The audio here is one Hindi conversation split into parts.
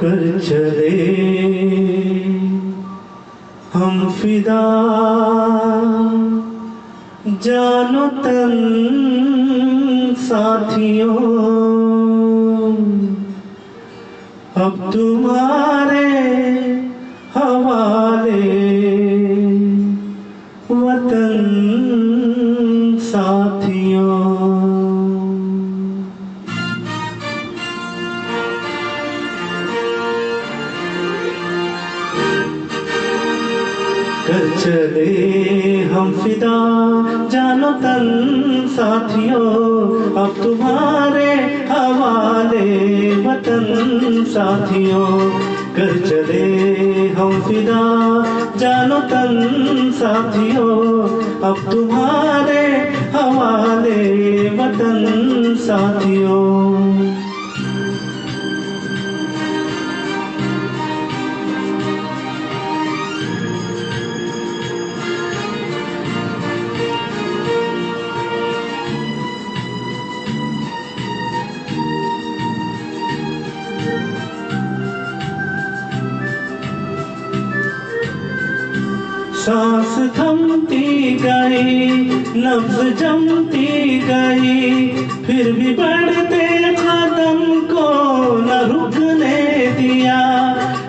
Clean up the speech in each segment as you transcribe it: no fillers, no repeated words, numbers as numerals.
कर चले हम फिदा, जानो तन साथियों, अब तुम्हारे हवाले वतन साथियों। कर चले हम फिदा, जानो तन साथियों, अब तुम्हारे हवाले वतन साथियों। कर चले हम फिदा, जानो तन साथियों, अब तुम्हारे हवाले वतन साथियों। सांस थमती गई, नब्ज़ जमती गई, फिर भी बढ़ते कदम को न रुकने दिया।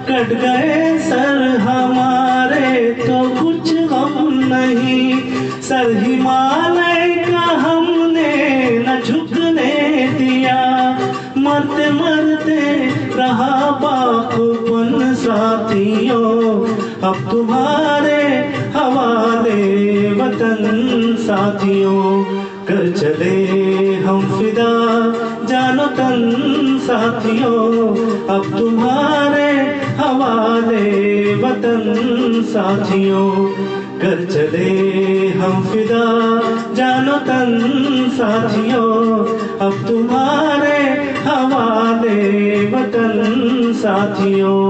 कट गए सर हमारे तो कुछ गम नहीं, सर हिमालय का हमने न झुकने दिया। मरते मरते रहा बाखुपन साथियों, अब तुम्हारे हवाले वतन साथियों। कर चले हम फिदा, जानो तन साथियों, अब तुम्हारे हवाले वतन साथियों। कर चले हम फिदा, जानो तन साथियों, अब तुम्हारे हवाले वतन साथियों।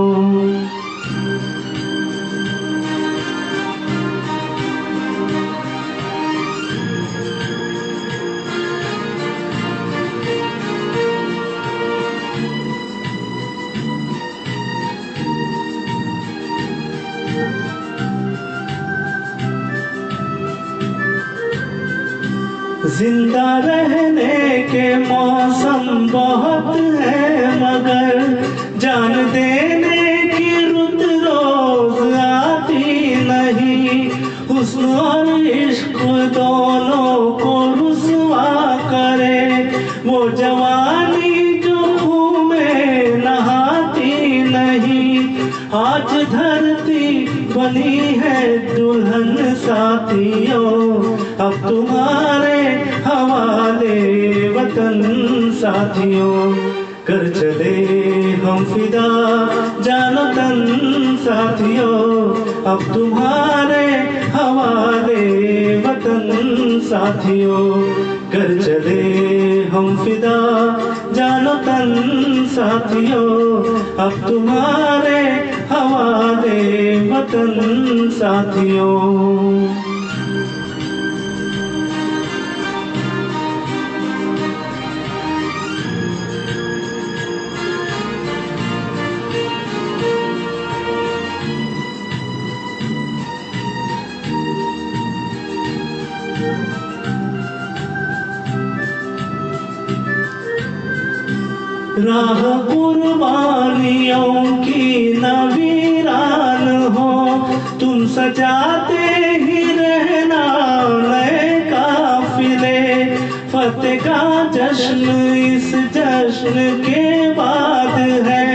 जिंदा रहने के मौसम बहुत है, मगर जान देने की रुत रोज आती नहीं। हुस्न और इश्क दोनों को रुसवा करे, वो जवानी जो खून में नहाती नहीं। आज धरती बनी है दुल्हन साथियों, अब तुम्हारे हवाले वतन साथियों। कर चले हम फिदा, जानो तन साथियों, अब तुम्हारे हवाले वतन साथियों। कर चले हम फिदा, जानो तन साथियों, अब तुम्हारे हवाले वतन साथियों। राह कुर्बानियों की न वीरान हो, तुम सजाते ही रहना नए काफिले। फतेह का जश्न इस जश्न के बाद है,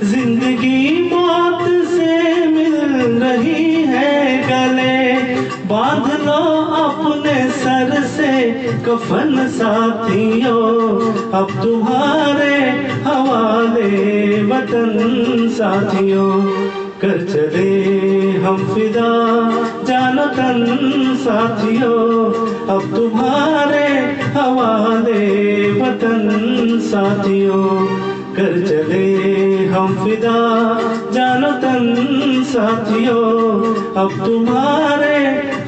जिंदगी मौत से मिल रही है गले। बांध लो अपने सर से कफन साथियों, अब तुम्हारे हवाले वतन साथियों। कर चले हम फिदा, जानो तन साथियों, अब तुम्हारे हवाले वतन साथियों। कर चले हम फिदा, जानो तन साथियों, अब तुम्हारे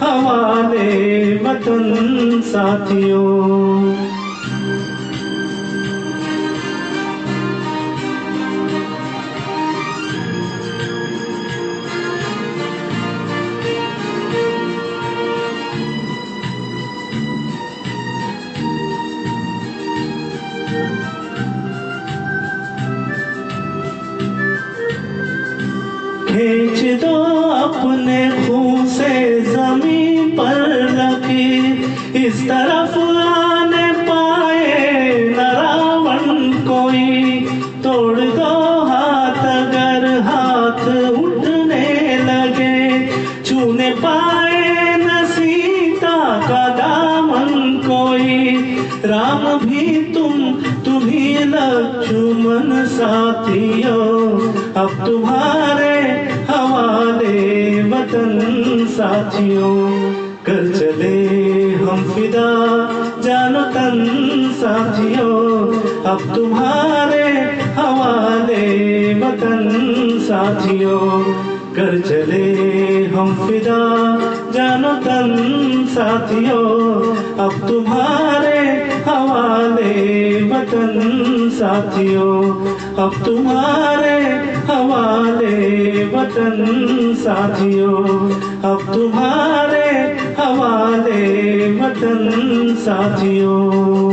हवाले वतन साथियों। अपने खून से जमीन पर लकीर, इस तरफ आने पाए न रावण कोई। तोड़ दो हाथ अगर हाथ उठने लगे, छूने पाए न सीता का दामन कोई। राम भी तुम ही लक्ष्मण साथियों, अब तुम्हारे हवाले वतन साथियों। कर चले हम फिदा जानो तन साथियों, अब तुम्हारे हवाले वतन साथियों। कर चले हम फिदा जानो तन साथियों, अब तुम्हारे हवाले वतन साथियों। अब तुम्हारे हवाले वतन साथियों, अब तुम्हारे हवाले वतन साथियों।